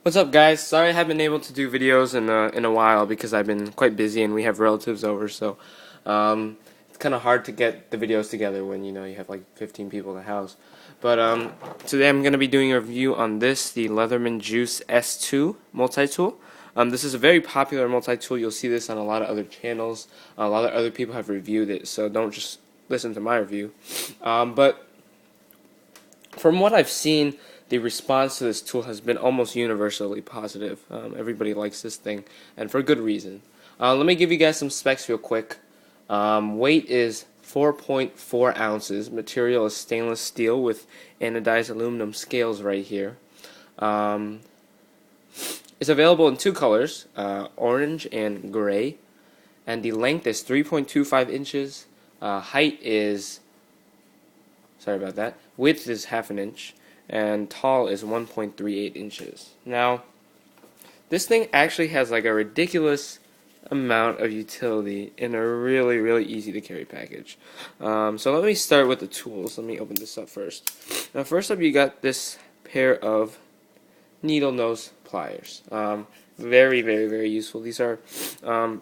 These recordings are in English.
What's up, guys? Sorry I haven't been able to do videos in a while because I've been quite busy and we have relatives over, so it's kind of hard to get the videos together when you have like 15 people in the house. But today I'm going to be doing a review on the Leatherman Juice S2 multi-tool. This is a very popular multi-tool. You'll see this on a lot of other channels. A lot of other people have reviewed it, so don't just listen to my review. But from what I've seen, the response to this tool has been almost universally positive. Everybody likes this thing, and for good reason. Let me give you guys some specs real quick. Weight is 4.4 ounces. Material is stainless steel with anodized aluminum scales right here. It's available in two colors, orange and gray. And the length is 3.25 inches. Height is, sorry about that, width is half an inch. And tall is 1.38 inches. Now, this thing actually has like a ridiculous amount of utility in a really, really easy to carry package. So let me start with the tools. Let me open this up first. Now, first up, you got this pair of needle nose pliers. Very, very, very useful. These are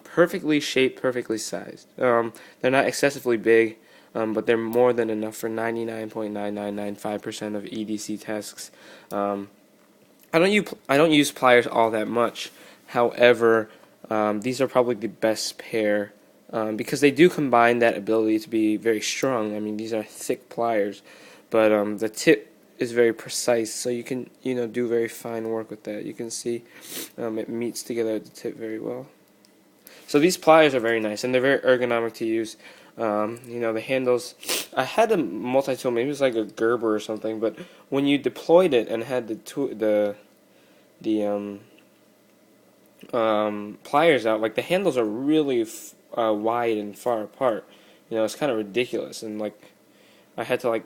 perfectly shaped, perfectly sized. They're not excessively big. But they're more than enough for 99.9995% of EDC tasks. I don't use pliers all that much. However, these are probably the best pair because they do combine that ability to be very strong. I mean, these are thick pliers, but the tip is very precise, so you can do very fine work with that. You can see it meets together at the tip very well. So these pliers are very nice, and they're very ergonomic to use. The handles, I had a multi-tool, maybe it was like a Gerber or something, but when you deployed it and had the pliers out, like the handles are really wide and far apart. It's kind of ridiculous, and like I had to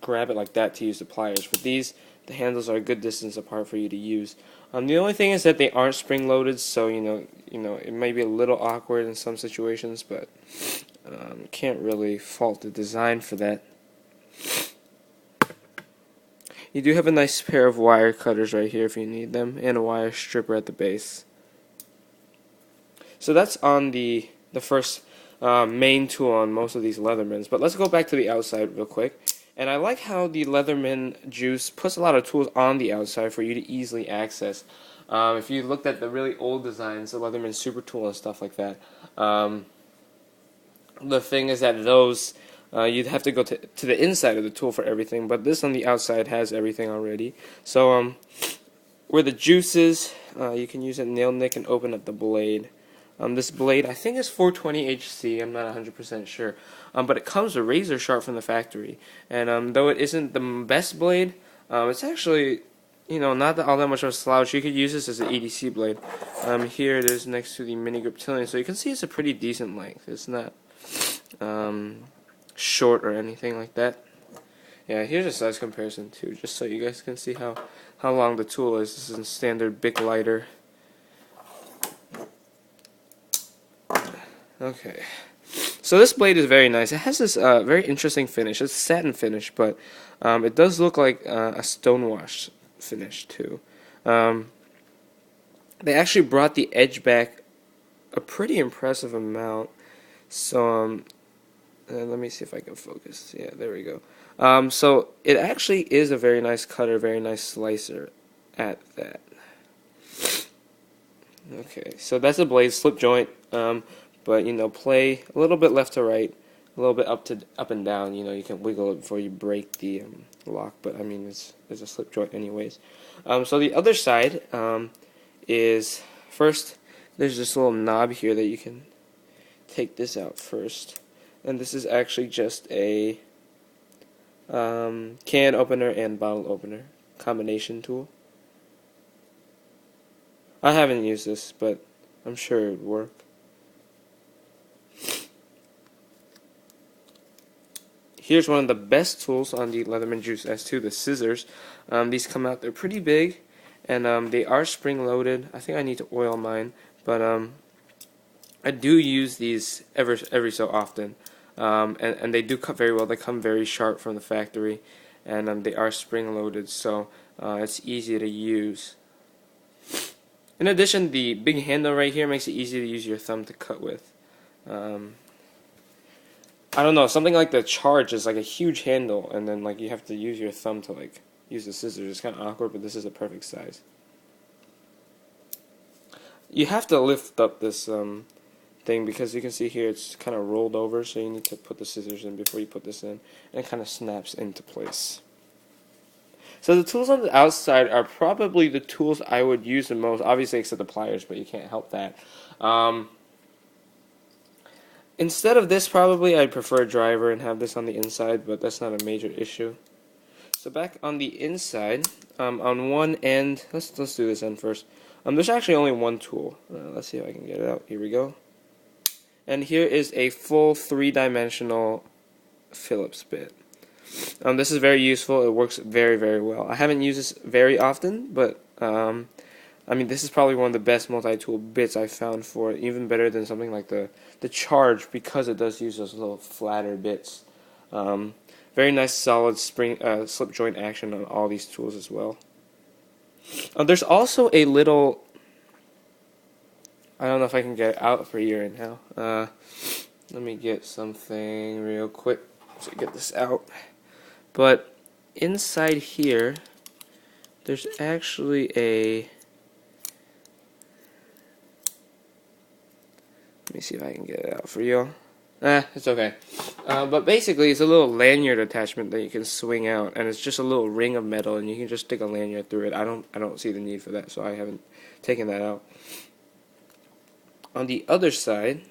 grab it like that to use the pliers. But these, the handles are a good distance apart for you to use. The only thing is that they aren't spring-loaded, so it may be a little awkward in some situations, but can't really fault the design for that. You do have a nice pair of wire cutters right here if you need them, and a wire stripper at the base. So that's on the first main tool on most of these Leathermans. But let's go back to the outside real quick. And I like how the Leatherman Juice puts a lot of tools on the outside for you to easily access. If you looked at the really old designs, the Leatherman Super Tool and stuff like that, the thing is that those you'd have to go to the inside of the tool for everything, but this on the outside has everything already. So where the juice is, you can use a nail nick and open up the blade. This blade, I think, is 420 HC. I'm not 100% sure, but it comes razor sharp from the factory. And though it isn't the best blade, it's actually not all that much of a slouch. You could use this as an EDC blade. Here it is next to the mini grip tilling, so you can see it's a pretty decent length. It's not short or anything like that. Yeah, here's a size comparison too, just so you guys can see how long the tool is. This is a standard Bic lighter. Okay, so this blade is very nice. It has this very interesting finish. It's satin finish, but it does look like a stonewash finish too. They actually brought the edge back a pretty impressive amount. So let me see if I can focus. Yeah, there we go. So it actually is a very nice cutter, very nice slicer at that. Okay, so that's a blade slip joint. But play a little bit left to right, a little bit up and down. You can wiggle it before you break the lock. But I mean, it's a slip joint anyways. So the other side is first. There's this little knob here that you can take this out first, and this is actually just a can opener and bottle opener combination tool. I haven't used this, but I'm sure it would work. Here's one of the best tools on the Leatherman Juice S2, the scissors. These come out, they're pretty big, and they are spring-loaded. I think I need to oil mine, but I do use these every so often, and they do cut very well. They come very sharp from the factory, and they are spring-loaded, so it's easy to use. In addition, the big handle right here makes it easy to use your thumb to cut with. Um, I don't know, something like the Charge is like a huge handle, and then like you have to use your thumb to like use the scissors. It's kind of awkward, but this is a perfect size. You have to lift up this thing because you can see here it's kind of rolled over, so you need to put the scissors in before you put this in, and it kind of snaps into place. So the tools on the outside are probably the tools I would use the most, obviously except the pliers, but you can't help that. Instead of this, probably I'd prefer a driver and have this on the inside, but that's not a major issue. So back on the inside, on one end, let's do this end first. There's actually only one tool. Let's see if I can get it out. Here we go. And here is a full 3-dimensional Phillips bit. This is very useful. It works very, very well. I haven't used this very often, but I mean, this is probably one of the best multi-tool bits I've found for it, even better than something like the Charge, because it does use those little flatter bits. Very nice solid spring slip joint action on all these tools as well. There's also a little, I don't know if I can get it out for you right now. Let me get something real quick to get this out. But inside here, there's actually a, let me see if I can get it out for you. It's okay. But basically, it's a little lanyard attachment that you can swing out, and it's just a little ring of metal, and you can just stick a lanyard through it. I don't see the need for that, so I haven't taken that out. On the other side,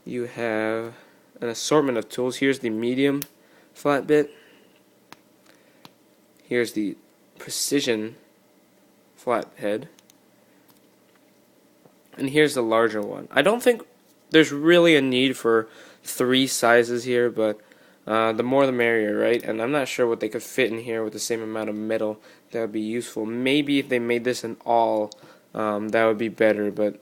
you have an assortment of tools. Here's the medium flat bit. Here's the precision flat head. And here's the larger one. I don't think there's really a need for 3 sizes here, but the more the merrier, right? And I'm not sure what they could fit in here with the same amount of metal that would be useful. Maybe if they made this an all, that would be better, but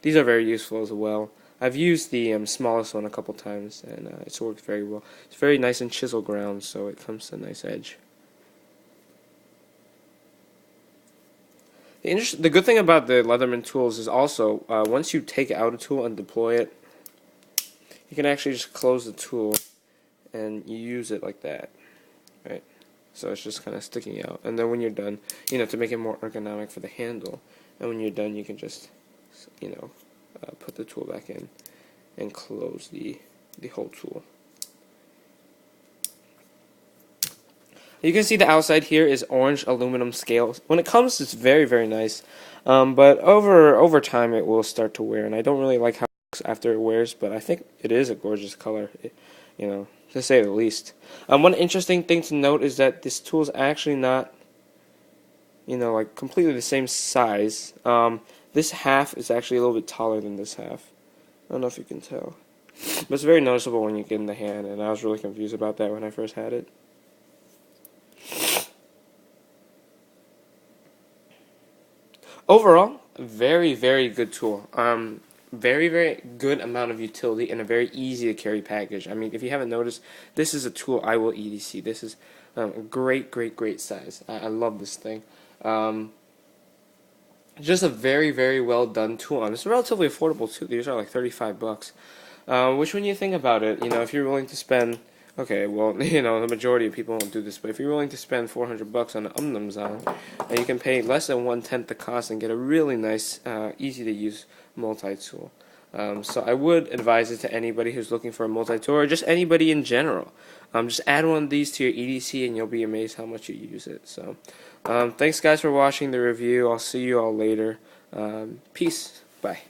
these are very useful as well. I've used the smallest one a couple times, and it's worked very well. It's very nice and chisel ground, so it comes to a nice edge. The good thing about the Leatherman tools is also, once you take out a tool and deploy it, you can actually just close the tool and you use it like that, right? So it's just kind of sticking out. And then when you're done, to make it more ergonomic for the handle, and when you're done, you can just, put the tool back in and close the whole tool. You can see the outside here is orange aluminum scale. When it comes, it's very, very nice. But over time, it will start to wear, and I don't really like how it looks after it wears, but I think it is a gorgeous color, to say the least. One interesting thing to note is that this tool is actually not, like completely the same size. This half is actually a little bit taller than this half. I don't know if you can tell. But it's very noticeable when you get in the hand, and I was really confused about that when I first had it. Overall, very, very good tool. Very, very good amount of utility and a very easy to carry package. I mean, if you haven't noticed, this is a tool I will EDC. This is a great, great, great size. I love this thing. Just a very, very well done tool, and it's relatively affordable too. These are like $35. Which, when you think about it, if you're willing to spend, okay, well, the majority of people won't do this, but if you're willing to spend $400 on an Zone, and you can pay less than 1/10 the cost and get a really nice, easy to use multi-tool. So I would advise it to anybody who's looking for a multi-tool, or just anybody in general. Just add one of these to your EDC, and you'll be amazed how much you use it. So, thanks guys for watching the review. I'll see you all later. Peace. Bye.